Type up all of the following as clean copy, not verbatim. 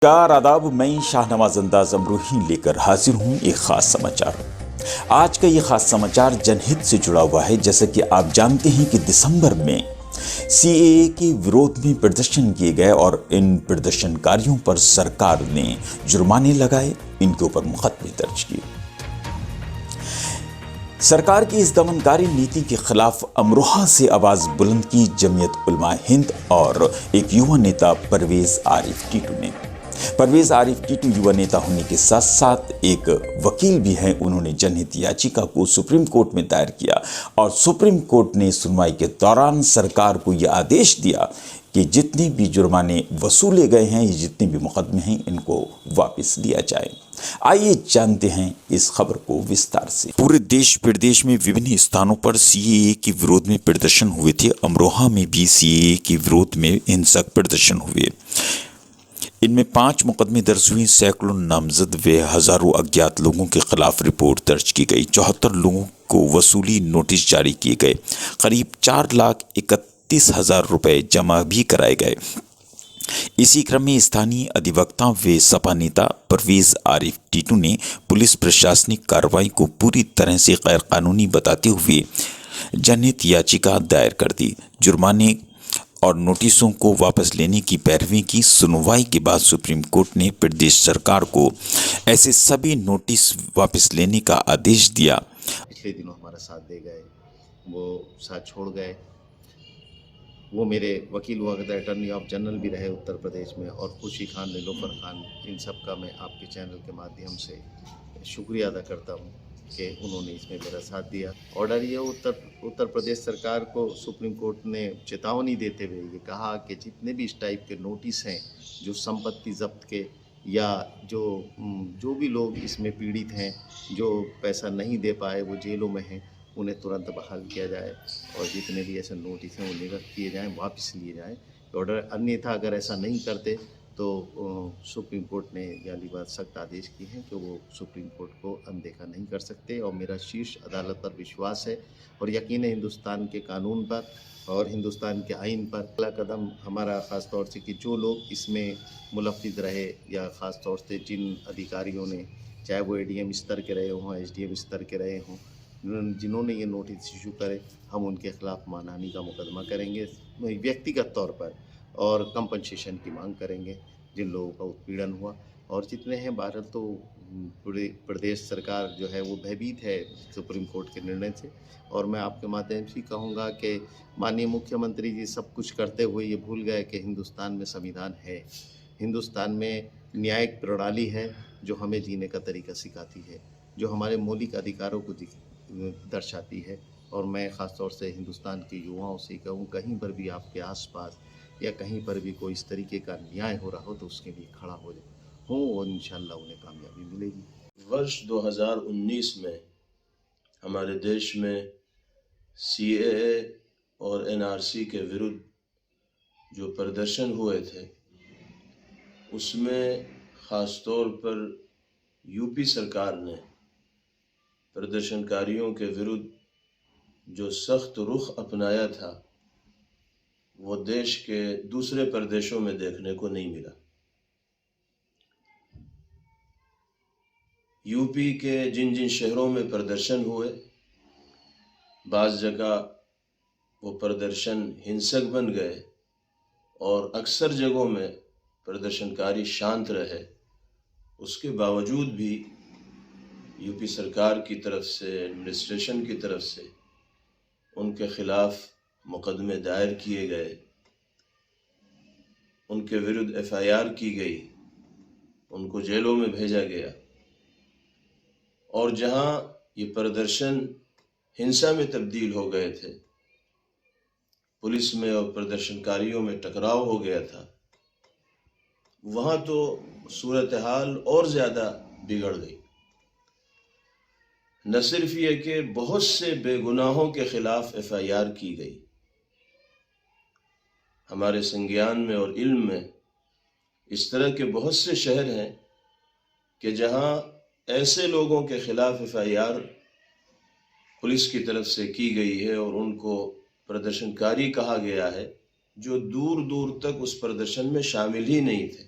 Car आदाब, मैं शाहनवाज अंदाज अमरोही लेकर हाजिर हूँ एक खास समाचार। आज का ये खास समाचार जनहित से जुड़ा हुआ है। जैसा कि आप जानते हैं कि दिसंबर में सीएए के विरोध में प्रदर्शन किए गए और इन प्रदर्शनकारियों पर सरकार ने जुर्माने लगाए, इनके ऊपर मुकदमे दर्ज किए। सरकार की इस दमनकारी नीति के खिलाफ अमरोहा से आवाज बुलंद की जमीयत उलमा हिंद और एक युवा नेता परवेज आरिफ टीटू ने। परवेज आरिफ टीटू युवा नेता होने के साथ साथ एक वकील भी हैं। उन्होंने जनहित याचिका को सुप्रीम कोर्ट में दायर किया और सुप्रीम कोर्ट ने सुनवाई के दौरान सरकार को यह आदेश दिया कि जितने भी जुर्माने वसूले गए हैं, ये जितने भी मुकदमे हैं, इनको वापस लिया जाए। आइए जानते हैं इस खबर को विस्तार से। पूरे देश प्रदेश में विभिन्न स्थानों पर सीएए के विरोध में प्रदर्शन हुए थे। अमरोहा में भी सीएए के विरोध में हिंसक प्रदर्शन हुए। इनमें 5 मुकदमे दर्ज हुए, सैकड़ों नामजद व हजारों अज्ञात लोगों के खिलाफ रिपोर्ट दर्ज की गई। 74 लोगों को वसूली नोटिस जारी किए गए। करीब 4,31,000 रुपए जमा भी कराए गए। इसी क्रम में स्थानीय अधिवक्ता व सपा नेता परवेज आरिफ टीटू ने पुलिस प्रशासनिक कार्रवाई को पूरी तरह से गैर कानूनी बताते हुए जनहित याचिका दायर कर दी। जुर्माने और नोटिसों को वापस लेने की पैरवी की सुनवाई के बाद सुप्रीम कोर्ट ने प्रदेश सरकार को ऐसे सभी नोटिस वापस लेने का आदेश दिया। पिछले दिनों हमारा साथ दे गए, वो साथ छोड़ गए। वो मेरे वकील हुआ करते अटर्नी ऑफ जनरल भी रहे उत्तर प्रदेश में, और खुशी खान, नीलोफर खान, इन सब का मैं आपके चैनल के माध्यम से शुक्रिया अदा करता हूँ कि उन्होंने इसमें मेरा साथ दिया। ऑर्डर ये उत्तर प्रदेश सरकार को सुप्रीम कोर्ट ने चेतावनी देते हुए ये कहा कि जितने भी इस टाइप के नोटिस हैं, जो संपत्ति जब्त के या जो भी लोग इसमें पीड़ित हैं, जो पैसा नहीं दे पाए, वो जेलों में हैं, उन्हें तुरंत बहाल किया जाए और जितने भी ऐसे नोटिस हैं वो निरस्त किए जाएं, वापस लिए जाएं। ऑर्डर अन्यथा अगर ऐसा नहीं करते तो सुप्रीम कोर्ट ने यानी बात सख्त आदेश किए हैं कि वो सुप्रीम कोर्ट को अनदेखा नहीं कर सकते। और मेरा शीर्ष अदालत पर विश्वास है और यकीन है हिंदुस्तान के कानून पर और हिंदुस्तान के आइन पर। अगला कदम हमारा ख़ास तौर से कि जो लोग इसमें मुलव्विज़ रहे या ख़ास तौर से जिन अधिकारियों ने, चाहे वो एडीएम स्तर के रहे हों, एसडीएम स्तर के रहे हों, जिन्होंने ये नोटिस इशू करे, हम उनके खिलाफ मानहानि का मुकदमा करेंगे व्यक्तिगत तौर पर और कंपनसेशन की मांग करेंगे जिन लोगों का उत्पीड़न हुआ। और जितने हैं बहरहाल तो पूरे प्रदेश सरकार जो है वो भयभीत है सुप्रीम कोर्ट के निर्णय से। और मैं आपके माध्यम से कहूँगा कि माननीय मुख्यमंत्री जी सब कुछ करते हुए ये भूल गए कि हिंदुस्तान में संविधान है, हिंदुस्तान में न्यायिक प्रणाली है जो हमें जीने का तरीका सिखाती है, जो हमारे मौलिक अधिकारों को दर्शाती है। और मैं ख़ास तौर से हिंदुस्तान के युवाओं से कहूँ, कहीं पर भी आपके आसपास या कहीं पर भी कोई इस तरीके का न्याय हो रहा हो तो उसके लिए खड़ा हो और इंशाल्लाह उन्हें कामयाबी मिलेगी। वर्ष 2019 में हमारे देश में सीएए और एनआरसी के विरुद्ध जो प्रदर्शन हुए थे, उसमें ख़ास तौर पर यूपी सरकार ने प्रदर्शनकारियों के विरुद्ध जो सख्त रुख अपनाया था, वो देश के दूसरे प्रदेशों में देखने को नहीं मिला। यूपी के जिन जिन शहरों में प्रदर्शन हुए, बाज़ जगह वो प्रदर्शन हिंसक बन गए और अक्सर जगहों में प्रदर्शनकारी शांत रहे। उसके बावजूद भी यूपी सरकार की तरफ से, एडमिनिस्ट्रेशन की तरफ से उनके ख़िलाफ़ मुकदमे दायर किए गए, उनके विरुद्ध एफआईआर की गई, उनको जेलों में भेजा गया। और जहां ये प्रदर्शन हिंसा में तब्दील हो गए थे, पुलिस में और प्रदर्शनकारियों में टकराव हो गया था, वहां तो सूरत हाल और ज़्यादा बिगड़ गई। न सिर्फ ये कि बहुत से बेगुनाहों के खिलाफ एफआईआर की गई, हमारे संज्ञान में और इल्म में इस तरह के बहुत से शहर हैं कि जहां ऐसे लोगों के खिलाफ एफआईआर पुलिस की तरफ से की गई है और उनको प्रदर्शनकारी कहा गया है जो दूर दूर तक उस प्रदर्शन में शामिल ही नहीं थे।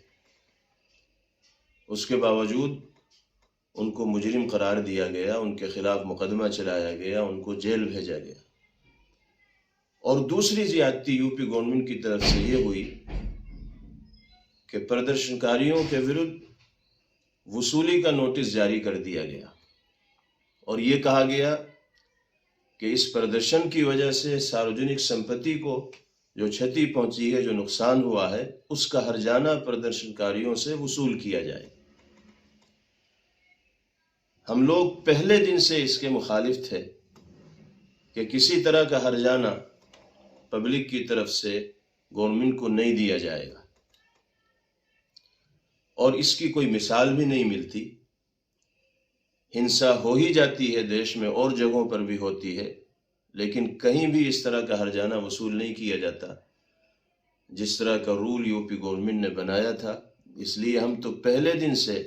उसके बावजूद उनको मुजरिम करार दिया गया, उनके खिलाफ मुकदमा चलाया गया, उनको जेल भेजा गया। और दूसरी ज्यादती यूपी गवर्नमेंट की तरफ से ये हुई कि प्रदर्शनकारियों के विरुद्ध वसूली का नोटिस जारी कर दिया गया और ये कहा गया कि इस प्रदर्शन की वजह से सार्वजनिक संपत्ति को जो क्षति पहुंची है, जो नुकसान हुआ है, उसका हर्जाना प्रदर्शनकारियों से वसूल किया जाए। हम लोग पहले दिन से इसके मुखालिफ थे कि किसी तरह का हर्जाना पब्लिक की तरफ से गवर्नमेंट को नहीं दिया जाएगा और इसकी कोई मिसाल भी नहीं मिलती। हिंसा हो ही जाती है देश में, और जगहों पर भी होती है, लेकिन कहीं भी इस तरह का हर्जाना वसूल नहीं किया जाता जिस तरह का रूल यूपी गवर्नमेंट ने बनाया था। इसलिए हम तो पहले दिन से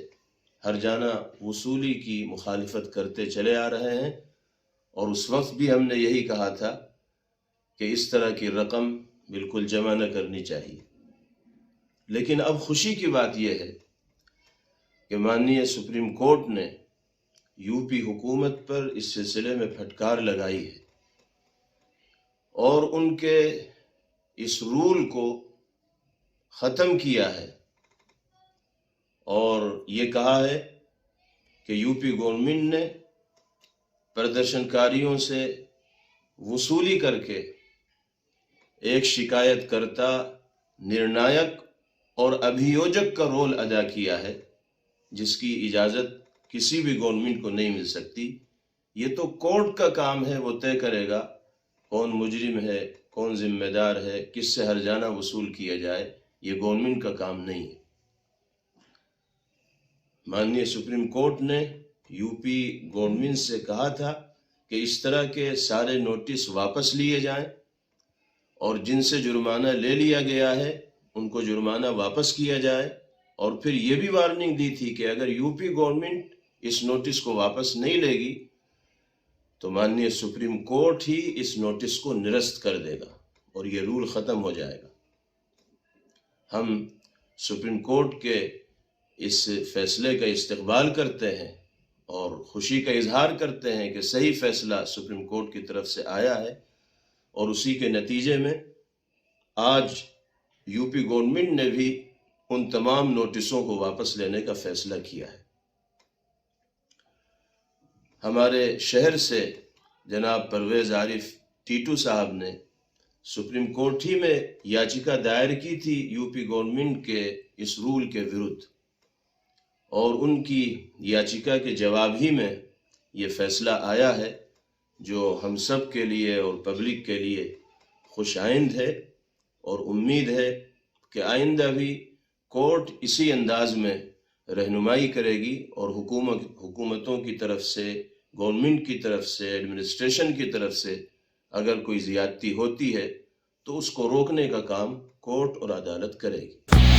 हर्जाना वसूली की मुखालिफत करते चले आ रहे हैं और उस वक्त भी हमने यही कहा था कि इस तरह की रकम बिल्कुल जमा न करनी चाहिए। लेकिन अब खुशी की बात यह है कि माननीय सुप्रीम कोर्ट ने यूपी हुकूमत पर इस सिलसिले में फटकार लगाई है और उनके इस रूल को ख़त्म किया है और ये कहा है कि यूपी गवर्नमेंट ने प्रदर्शनकारियों से वसूली करके एक शिकायतकर्ता, निर्णायक और अभियोजक का रोल अदा किया है, जिसकी इजाज़त किसी भी गवर्नमेंट को नहीं मिल सकती। ये तो कोर्ट का काम है, वो तय करेगा कौन मुजरिम है, कौन जिम्मेदार है, किससे हर्जाना वसूल किया जाए। ये गवर्नमेंट का काम नहीं है। माननीय सुप्रीम कोर्ट ने यूपी गवर्नमेंट से कहा था कि इस तरह के सारे नोटिस वापस लिए जाएं और जिनसे जुर्माना ले लिया गया है उनको जुर्माना वापस किया जाए। और फिर ये भी वार्निंग दी थी कि अगर यूपी गवर्नमेंट इस नोटिस को वापस नहीं लेगी तो माननीय सुप्रीम कोर्ट ही इस नोटिस को निरस्त कर देगा और ये रूल ख़त्म हो जाएगा। हम सुप्रीम कोर्ट के इस फैसले का इस्तकबाल करते हैं और खुशी का इजहार करते हैं कि सही फैसला सुप्रीम कोर्ट की तरफ से आया है और उसी के नतीजे में आज यूपी गवर्नमेंट ने भी उन तमाम नोटिसों को वापस लेने का फैसला किया है। हमारे शहर से जनाब परवेज़ आरिफ टीटू साहब ने सुप्रीम कोर्ट ही में याचिका दायर की थी यूपी गवर्नमेंट के इस रूल के विरुद्ध और उनकी याचिका के जवाब ही में ये फैसला आया है जो हम सब के लिए और पब्लिक के लिए खुश आइंद है और उम्मीद है कि आइंदा भी कोर्ट इसी अंदाज में रहनुमाई करेगी और हुकूमतों की तरफ से, गवर्नमेंट की तरफ से, एडमिनिस्ट्रेशन की तरफ से अगर कोई ज़्यादती होती है तो उसको रोकने का काम कोर्ट और अदालत करेगी।